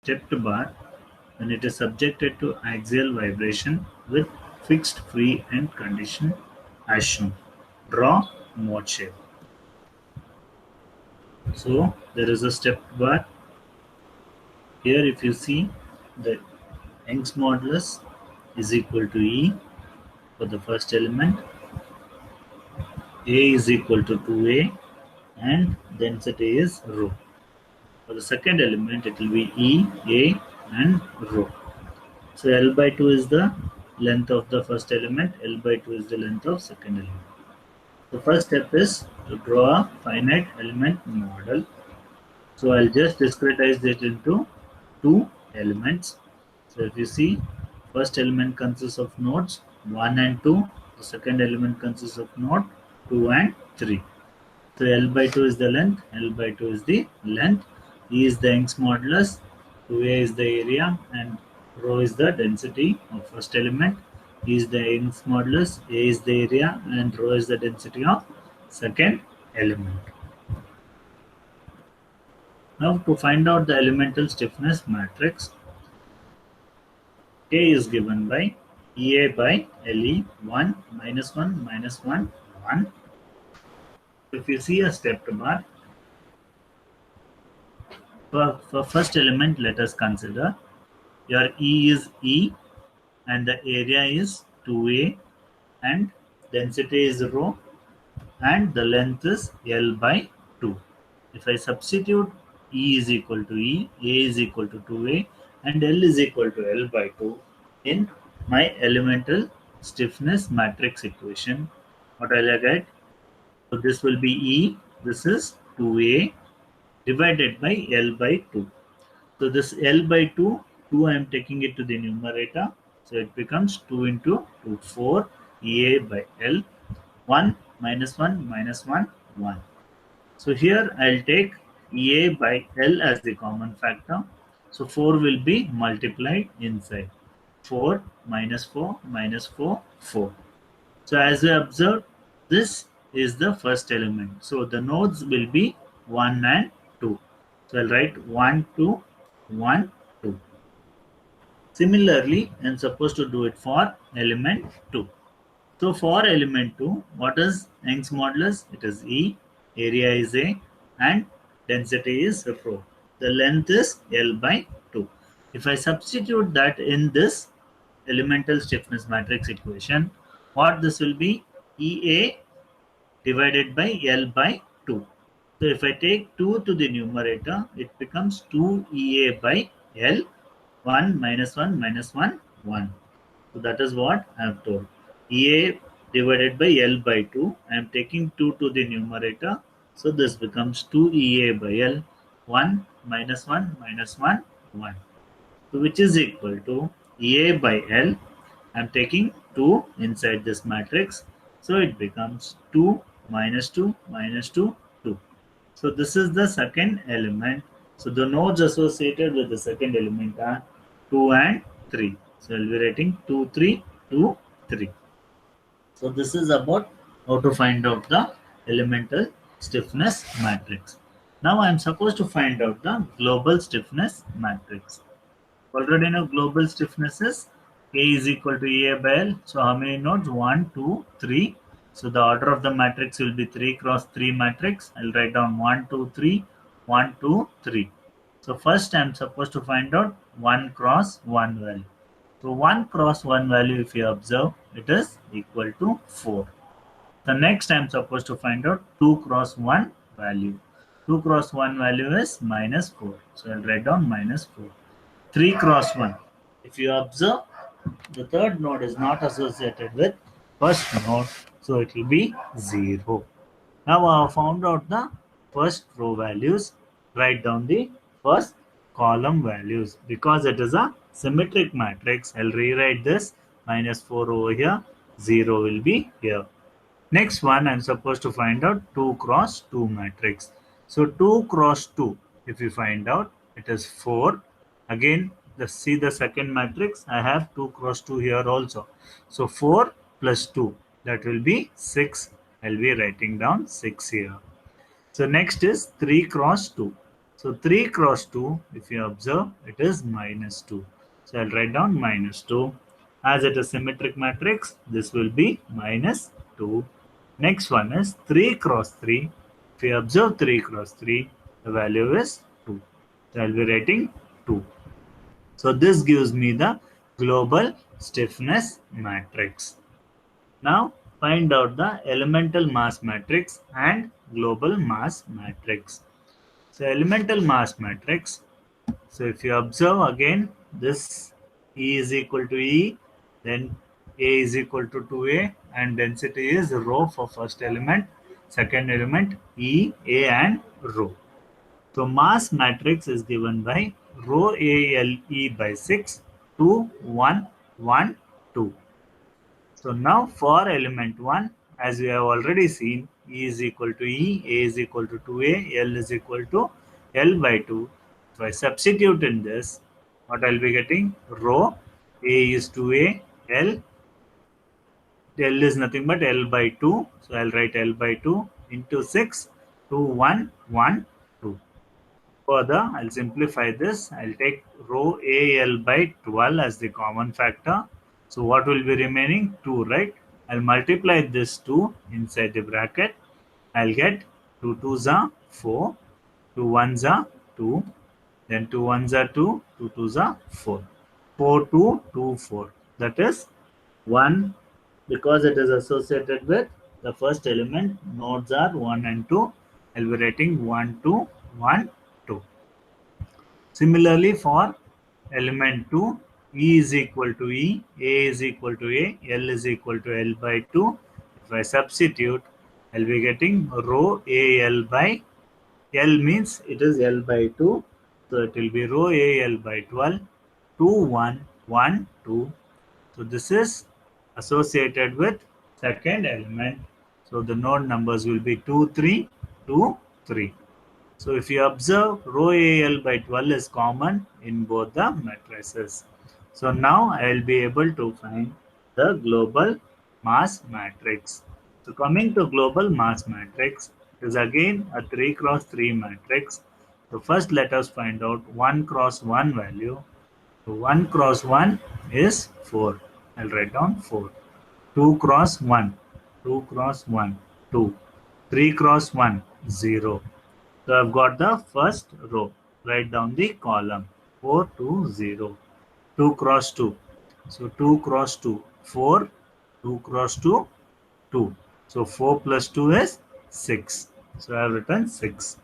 stepped bar when it is subjected to axial vibration with fixed free end condition as shown. Draw mode shape. So there is a stepped bar. Here if you see, the Young's modulus is equal to E for the first element, A is equal to 2A, and density is rho. For the second element, it will be E, A, and rho. So L by 2 is the length of the first element, L by 2 is the length of second element. The first step is to draw a finite element model. So I'll just discretize it into two elements. So if you see, first element consists of nodes 1 and 2. The second element consists of node 2 and 3. So L by 2 is the length, L by 2 is the length, E is the Young's modulus, 2A is the area, and rho is the density of first element. E is the Young's modulus, A is the area, and rho is the density of second element. Now to find out the elemental stiffness matrix, K is given by EA by LE 1 minus 1 minus 1 1. If you see a stepped bar, for first element, let us consider your E is E and the area is 2A and density is rho and the length is L by 2. If I substitute E is equal to E, A is equal to 2A and L is equal to L by 2 in my elemental stiffness matrix equation, what will I get? So this will be E, this is 2A divided by L by 2. So this L by 2, I am taking it to the numerator. So it becomes 2 into 2, 4 EA by L, 1 minus 1 minus 1, 1. So here I'll take EA by L as the common factor. So 4 will be multiplied inside. 4 minus 4 minus 4, 4. So as we observed, this is the first element. So the nodes will be 1 and 2. So I'll write 1, 2, 1, 2. Similarly, I'm supposed to do it for element 2. So for element 2, what is Young's modulus? It is E, area is A, and density is rho. The length is L by 2. If I substitute that in this elemental stiffness matrix equation, what this will be? EA divided by L by 2. So if I take 2 to the numerator, it becomes 2EA by L, 1 minus 1 minus 1, 1. So that is what I have told. EA divided by L by 2. I am taking 2 to the numerator. So this becomes 2EA by L, 1 minus 1 minus 1, 1. So which is equal to EA by L. I am taking 2 inside this matrix. So it becomes 2 minus 2 minus 2, 2. So this is the second element. So the nodes associated with the second element are 2 and 3. So I'll be writing 2, 3, 2, 3. So this is about how to find out the elemental stiffness matrix. Now I am supposed to find out the global stiffness matrix. Already know global stiffness is K is equal to EA by L. So how many nodes? 1, 2, 3. So the order of the matrix will be 3 cross 3 matrix. I'll write down 1, 2, 3, 1, 2, 3. So first I am supposed to find out 1 cross 1 value. So 1 cross 1 value, if you observe, it is equal to 4. The next I am supposed to find out 2 cross 1 value. 2 cross 1 value is minus 4. So I'll write down minus 4. 3 cross 1. If you observe, the third node is not associated with first node, so it will be 0. Now I have found out the first row values. Write down the first column values. Because it is a symmetric matrix, I'll rewrite this minus 4 over here, 0 will be here. Next one, I'm supposed to find out 2 cross 2 matrix. So 2 cross 2, if you find out, it is 4. Again, let's see the second matrix. I have 2 cross 2 here also. So 4 plus 2, that will be 6. I'll be writing down 6 here. So next is 3 cross 2. So So 3 cross 2, if you observe, it is minus 2. So I'll write down minus 2. As it is symmetric matrix, this will be minus 2. Next one is 3 cross 3. If you observe 3 cross 3, the value is 2. So I'll be writing 2. So this gives me the global stiffness matrix. Now find out the elemental mass matrix and global mass matrix. So elemental mass matrix. So if you observe again, this E is equal to E, then A is equal to 2A, and density is rho for first element, second element E, A, and rho. So mass matrix is given by rho ALE by 6, 2, 1, 1, 2. So now for element 1, as we have already seen, E is equal to E, A is equal to 2A, L is equal to L by 2. If I substitute in this, what I'll be getting? Rho A is 2A, L is nothing but L by 2. So I'll write L by 2 into 6, 2, 1, 1, 2. Further, I'll simplify this. I'll take rho AL by 12 as the common factor. So what will be remaining? 2, right? I'll multiply this 2 inside the bracket. I'll get 2 2s are 4, 2 1s are 2, then 2 1s are 2, 2 2s are 4. 4 2 2 4. That is 1, because it is associated with the first element. Nodes are 1 and 2. I'll be writing 1 2 1 2. Similarly, for element 2, E is equal to E, A is equal to A, L is equal to L by 2. If I substitute, I'll be getting rho AL by L means it is L by 2. So it will be rho AL by 12, 2, 1, 1, 2. So this is associated with second element. So the node numbers will be 2, 3, 2, 3. So if you observe, rho AL by 12 is common in both the matrices. So now I will be able to find the global mass matrix. So coming to global mass matrix, it is again a 3 cross 3 matrix. So first let us find out 1 cross 1 value. So 1 cross 1 is 4. I'll write down 4. 2 cross 1, 2 cross 1, 2. 3 cross 1, 0. So I've got the first row. Write down the column. 4, 2, 0. 2 cross 2. So 2 cross 2, 4. 2 cross 2, 2. So 4 plus 2 is 6. So I have written 6.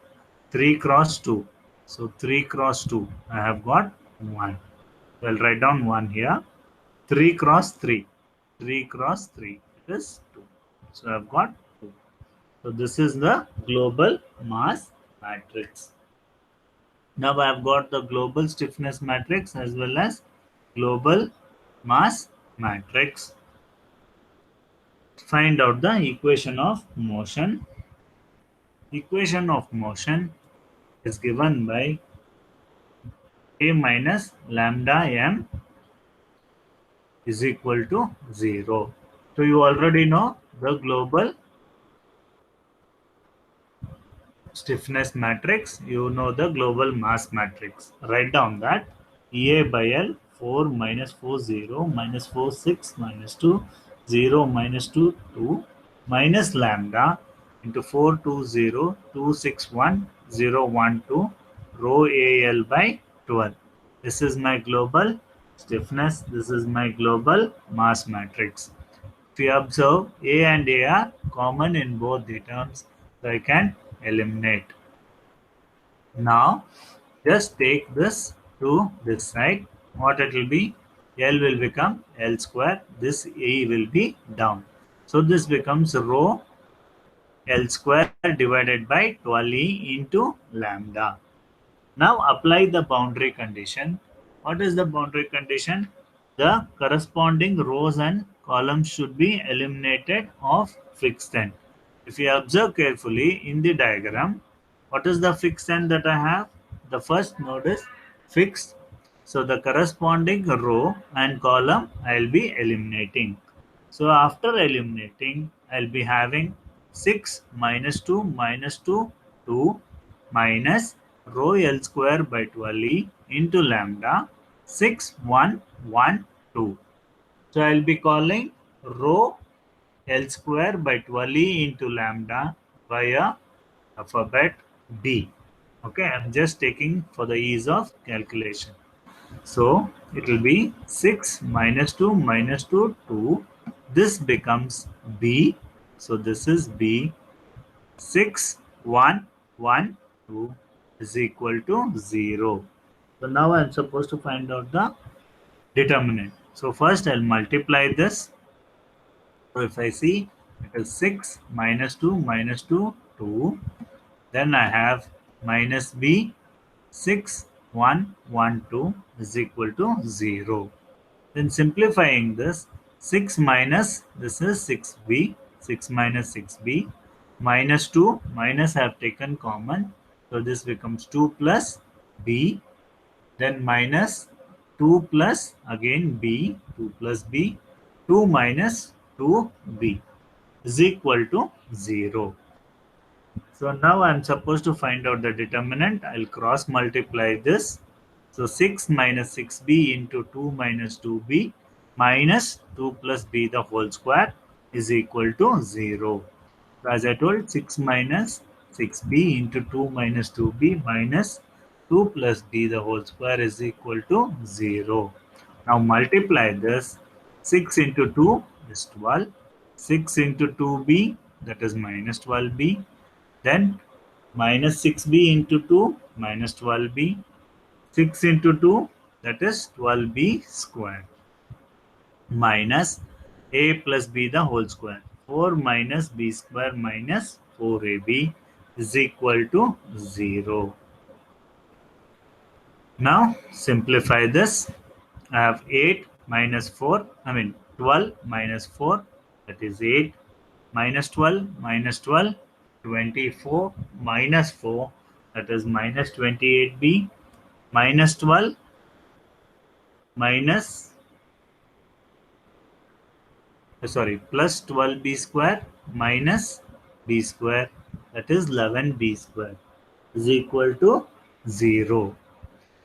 3 cross 2. So 3 cross 2. I have got 1. So I'll write down 1 here. 3 cross 3. 3 cross 3. It is 2. So I've got 2. So this is the global mass matrix. Now I have got the global stiffness matrix as well as global mass matrix. Find out the equation of motion. Equation of motion is given by A minus lambda m is equal to 0. So you already know the global stiffness matrix, you know the global mass matrix. Write down that EA by L 4 minus 4 0 minus 4 6 minus 2 0 minus 2 2 minus lambda into 4 2 0 2 6 1 0 1 2 rho AL by 12. This is my global stiffness. This is my global mass matrix. If you observe, A and A are common in both the terms, so I can eliminate. Now just take this to this side. What it will be? L will become L square. This E will be down. So this becomes rho L square divided by 12E into lambda. Now apply the boundary condition. What is the boundary condition? The corresponding rows and columns should be eliminated of fixed end. If you observe carefully in the diagram, what is the fixed end that I have? The first node is fixed. So the corresponding row and column I will be eliminating. So after eliminating, I'll be having 6 minus 2 minus 2, 2 minus rho L square by 12E into lambda 6, 1, 1, 2. So I'll be calling rho L square by 12E into lambda via alphabet B. Okay, I'm just taking for the ease of calculation. So it will be 6 minus 2 minus 2, 2. This becomes B. So this is B. 6, 1, 1, 2 is equal to 0. So now I'm supposed to find out the determinant. So first I'll multiply this. So if I see it is 6 minus 2 minus 2, 2. Then I have minus B 6, 1, 1, 2 is equal to 0. Then simplifying this, 6 minus this is 6b, 6 minus 6b, minus 2, minus I have taken common, so this becomes 2 plus b, then minus 2 plus again b, 2 plus b, 2 minus 2b is equal to 0. So now I'm supposed to find out the determinant. I'll cross multiply this. So 6 minus 6b into 2 minus 2b minus 2 plus b the whole square is equal to 0. So as I told, 6 minus 6b into 2 minus 2b minus 2 plus b the whole square is equal to 0. Now multiply this. 6 into 2 is 12. 6 into 2b, that is minus 12b. Then minus 6b into 2 minus 12b. 6 into 2, that is 12b square, minus a plus b the whole square. 4 minus b square minus 4ab is equal to 0. Now simplify this. I have 8 minus 4, 12 minus 4, that is 8, minus 12 minus 12, 24 minus 4, that is minus 28b, minus 12 minus plus 12b square minus b square, that is 11b square is equal to 0.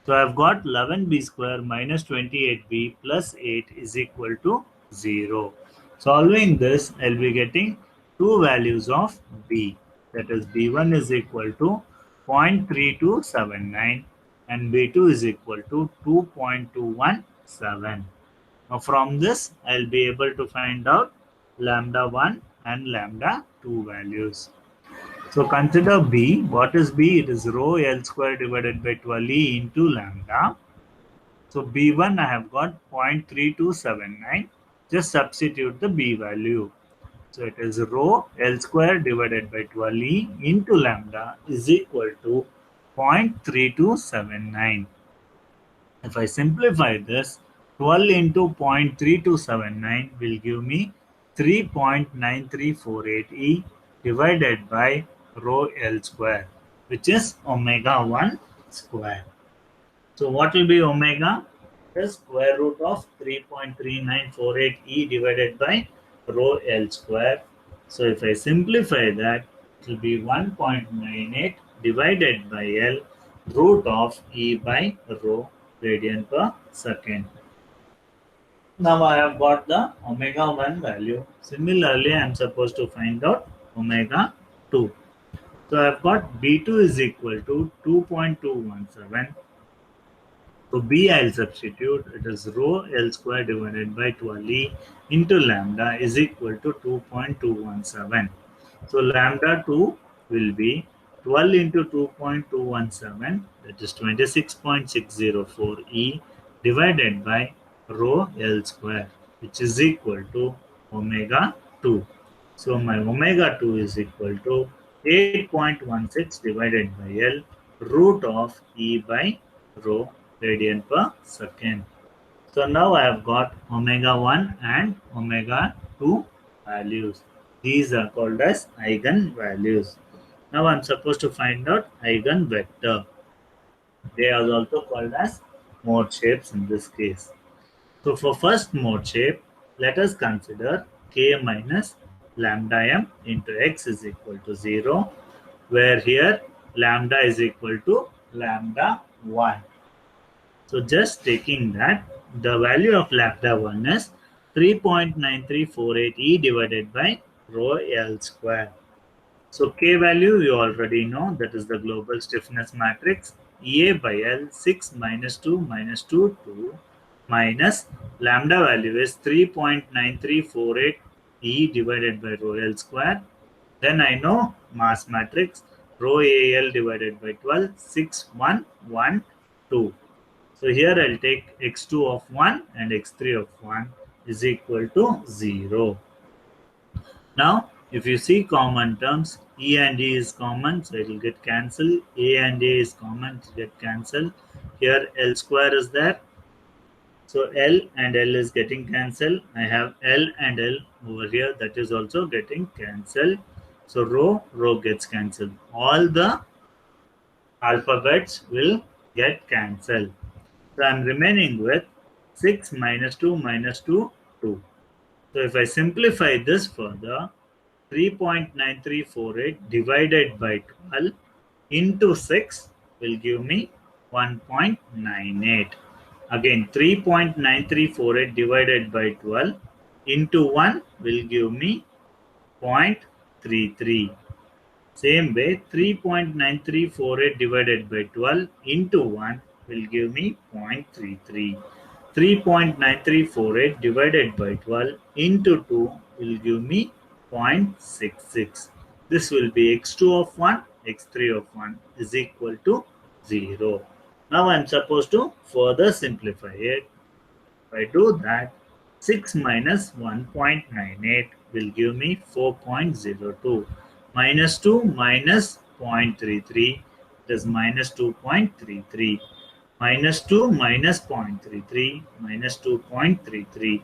So I've got 11b square minus 28b plus 8 is equal to 0. Solving this, I'll be getting two values of b, that is b1 is equal to 0.3279 and b2 is equal to 2.217. Now from this, I'll be able to find out lambda 1 and lambda 2 values. So consider B. What is B? It is rho L square divided by 12E into lambda. So B1 I have got 0.3279. Just substitute the B value. So it is rho L square divided by 12E into lambda is equal to 0.3279. If I simplify this, 12 into 0.3279 will give me 3.9348E divided by rho L square, which is omega 1 square. So what will be omega? The square root of 3.3948E divided by rho L square. So if I simplify that, it will be 1.98 divided by L root of E by rho radian per second. Now I have got the omega 1 value. Similarly, I am supposed to find out omega 2. So I have got B2 is equal to 2.217. So B I'll substitute. It is rho L square divided by 12E into lambda is equal to 2.217. So lambda 2 will be 12 into 2.217, that is 26.604E divided by rho L square, which is equal to omega 2. So my omega 2 is equal to 8.16 divided by L root of E by rho radian per second. So now I have got omega 1 and omega 2 values. These are called as eigenvalues. Now I am supposed to find out eigenvector. They are also called as mode shapes in this case. So for first mode shape, let us consider k minus lambda m into x is equal to 0, where here lambda is equal to lambda 1. So just taking that, the value of lambda 1 is 3.9348 E divided by rho L square. So K value you already know, that is the global stiffness matrix. EA by L 6 minus 2 minus 2 2 minus lambda value is 3.9348 E divided by rho L square. Then I know mass matrix rho AL divided by 12 6 1 1 2. So here I'll take x2 of 1 and x3 of 1 is equal to 0. Now, if you see common terms, E and E is common, so it will get cancelled. A and A is common, it will get cancelled. Here L square is there. So L and L is getting cancelled. I have L and L over here, that is also getting cancelled. So rho gets cancelled. All the alphabets will get cancelled. So I'm remaining with 6 minus 2 minus 2, 2. So if I simplify this further, 3.9348 divided by 12 into 6 will give me 1.98. Again, 3.9348 divided by 12 into 1 will give me 0.33. Same way, 3.9348 divided by 12 into 1 will give me 0.33. 3.9348 divided by 12 into 2 will give me 0.66. This will be x2 of 1, x3 of 1 is equal to 0. Now I am supposed to further simplify it. If I do that, 6 minus 1.98 will give me 4.02. Minus 2 minus 0.33 is minus 2.33. Minus 2 minus 0.33 minus 2.33.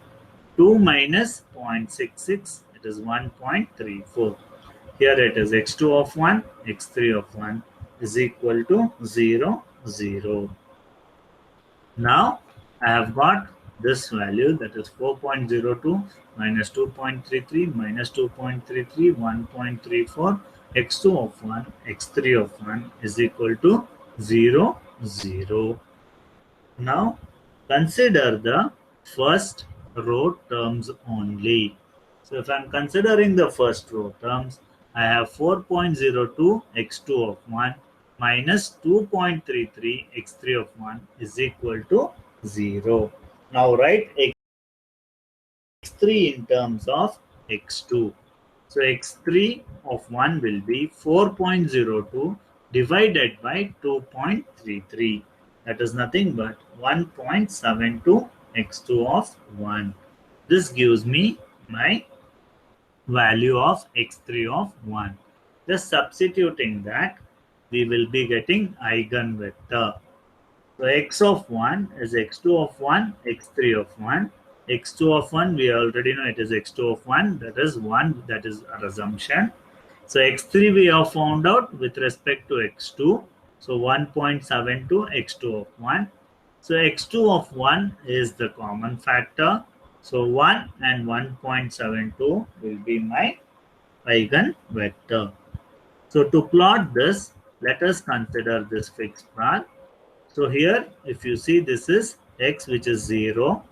2 minus 0.66, it is 1.34. Here it is x2 of 1, x3 of 1 is equal to 0, 0. Now I have got this value, that is 4.02 minus 2.33 minus 2.33, 1.34. x2 of 1, x3 of 1 is equal to 0, 0. Now consider the first row terms only. So if I am considering the first row terms, I have 4.02 x2 of 1 minus 2.33 x3 of 1 is equal to 0. Now write x3 in terms of x2. So x3 of 1 will be 4.02 divided by 2.33. That is nothing but 1.72 x2 of 1. This gives me my value of x3 of 1. Just substituting that, we will be getting eigenvector. So x of 1 is x2 of 1, x3 of 1. x2 of 1, we already know it is x2 of 1, that is 1, that is our assumption. So x3 we have found out with respect to x2. So 1.72 x2 of 1. So x2 of 1 is the common factor. So 1 and 1.72 will be my eigenvector. So to plot this, let us consider this fixed bar. So here, if you see, this is x, which is 0.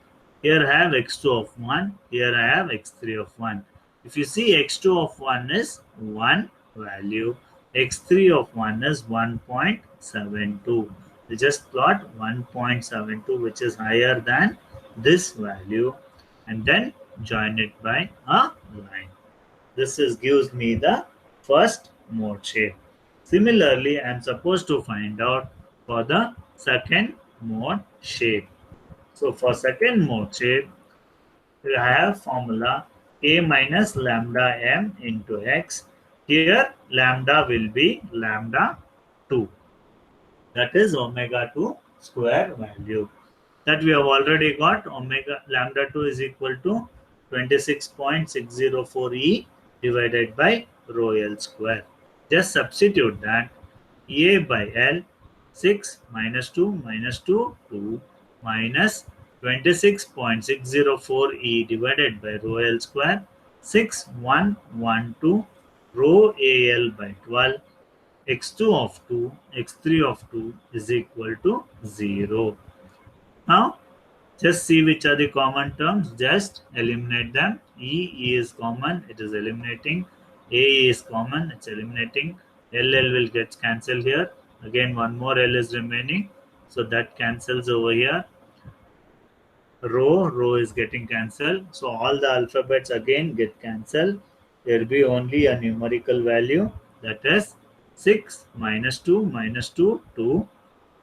Here I have x2 of 1. Here I have x3 of 1. If you see, x2 of 1 is 1 value. x3 of 1 is 1.72. We just plot 1.72, which is higher than this value, and then join it by a line. This gives me the first mode shape. Similarly, I am supposed to find out for the second mode shape. So for second mode shape, I have formula a minus lambda m into x. Here lambda will be lambda 2. That is omega 2 square value. That we have already got. Omega lambda 2 is equal to 26.604 E divided by rho L square. Just substitute that. A by L 6 minus 2 minus 2 2 minus 26.604 E divided by rho L square 6112 rho AL by 12. x2 of 2, x3 of 2 is equal to 0. Now, just see which are the common terms. Just eliminate them. E is common. It is eliminating. A is common. It's eliminating. L will get cancelled here. Again, one more L is remaining. So that cancels over here. Rho is getting cancelled. So all the alphabets again get cancelled. There will be only a numerical value, that is 6 minus 2 minus 2, 2.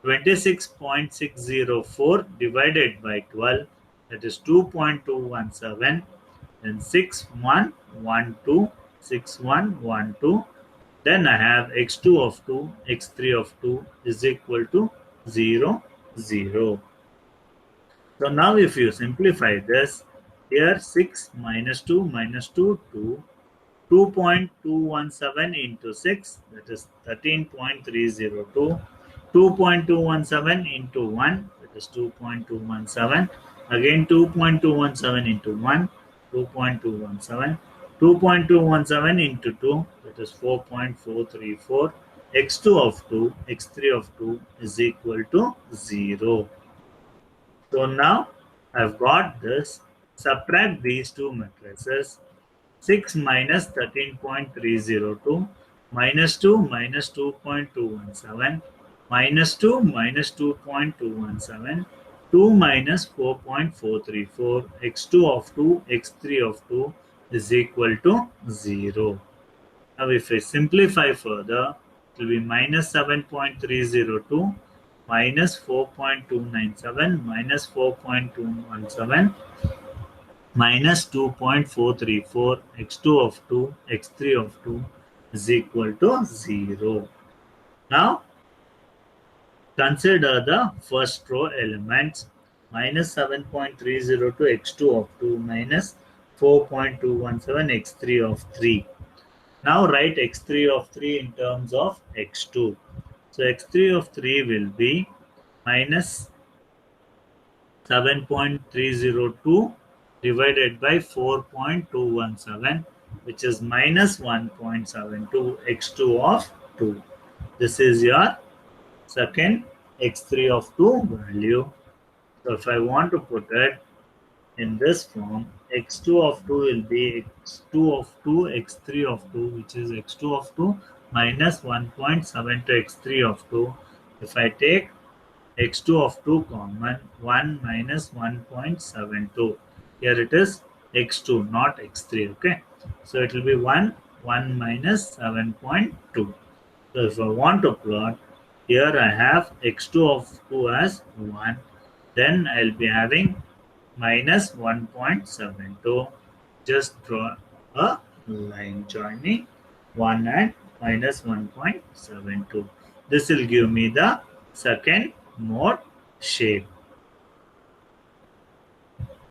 26.604 divided by 12, that is 2.217, then 6112, 6112. Then I have x2 of 2, x3 of 2 is equal to 0, 0. So now if you simplify this, here 6 minus 2 minus 2, 2. 2.217 into 6, that is 13.302. 2.217 into 1, that is 2.217. Again 2.217 into 1, 2.217. 2.217 into 2, that is 4.434. x2 of 2, x3 of 2 is equal to 0. So now I've got this. Subtract these two matrices. 6 minus 13.302 minus 2 minus 2.217 minus 2 minus 2.217, 2 minus 4.434, x2 of 2, x3 of 2 is equal to 0. Now if I simplify further, it will be minus 7.302 minus 4.297 minus 4.217 minus 2.434, x2 of 2, x3 of 2 is equal to 0. Now, consider the first row elements. Minus 7.302, x2 of 2 minus 4.217, x3 of 3. Now write x3 of 3 in terms of x2. So x3 of 3 will be minus 7.302 divided by 4.217, which is minus 1.72, x2 of 2. This is your second x3 of 2 value. So if I want to put it in this form, x2 of 2 will be x2 of 2, x3 of 2, which is x2 of 2 minus 1.72 x3 of 2. If I take x2 of 2 common, 1 minus 1.72. Here it is x2, not x3, okay? So it will be 1 minus 7.2. So if I want to plot, here I have x2 of 2 as 1. Then I'll be having minus 1.72. Just draw a line joining 1 and minus 1.72. This will give me the second mode shape.